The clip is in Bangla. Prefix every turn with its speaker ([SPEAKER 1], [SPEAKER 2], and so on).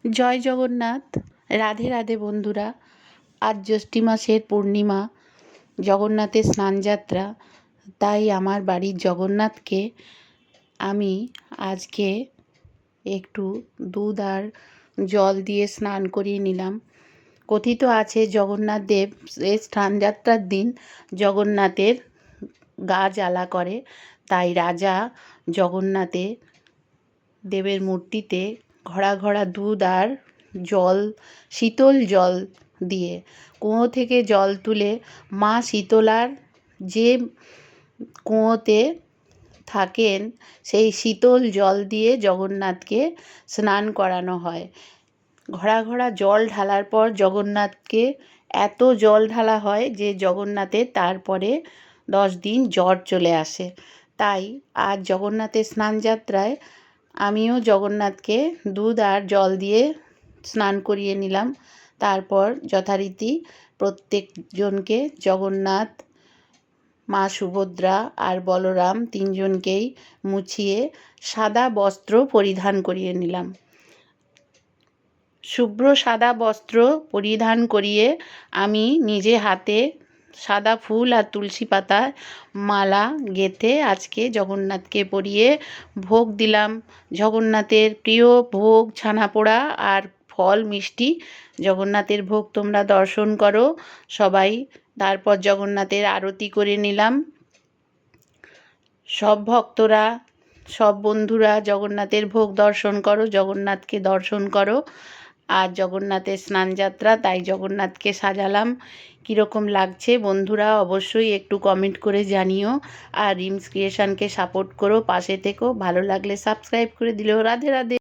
[SPEAKER 1] জয় জগন্নাথ। রাধে রাধে বন্ধুরা। আজ জ্যৈষ্ঠী মাসের পূর্ণিমা, জগন্নাথের স্নানযাত্রা। তাই আমার বাড়ির জগন্নাথকে আমি আজকে একটু দুধ আর জল দিয়ে স্নান করিয়ে নিলাম। কথিত আছে জগন্নাথ দেব এই স্নানযাত্রার দিন জগন্নাথের গা জ্বালা করে, তাই রাজা জগন্নাথে দেবের মূর্তিতে ঘড়া ঘড়া দুধ আর জল, শীতল জল দিয়ে কুয়ো থেকে জল তুলে মা শীতলার যে কুয়োতে থাকেন সেই শীতল জল দিয়ে জগন্নাথকে স্নান করানো হয়। ঘড়া ঘড়া জল ঢালার পর জগন্নাথকে এত জল ঢালা হয় যে জগন্নাথের তারপরে 10 দিন জ্বর চলে আসে। তাই আজ জগন্নাথের স্নানযাত্রায় আমিও জগন্নাথকে দুধ আর জল দিয়ে স্নান করিয়ে নিলাম। তারপর যথারীতি প্রত্যেকজনকে জগন্নাথ, মা সুভদ্রা আর বলরাম তিনজনকেই মুছিয়ে সাদা বস্ত্র পরিধান করিয়ে নিলাম। শুভ্র সাদা বস্ত্র পরিধান করিয়ে আমি নিজে হাতে সাদা ফুল আর তুলসী পাতার মালা গেঁথে আজকে জগন্নাথকে পরিয়ে ভোগ দিলাম। জগন্নাথের প্রিয় ভোগ ছানাপোড়া আর ফল মিষ্টি। জগন্নাথের ভোগ তোমরা দর্শন করো সবাই। তারপর জগন্নাথের আরতি করে নিলাম। সব ভক্তরা, সব বন্ধুরা জগন্নাথের ভোগ দর্শন করো, জগন্নাথকে দর্শন করো। আর জগন্নাথের স্নানযাত্রা, তাই জগন্নাথকে সাজালাম। কীরকম লাগছে বন্ধুরা অবশ্যই একটু কমেন্ট করে জানিও। আর রিমস ক্রিয়েশনকে সাপোর্ট করো, পাশে থেকো। ভালো লাগলে সাবস্ক্রাইব করে দিলেও। রাধে রাধে।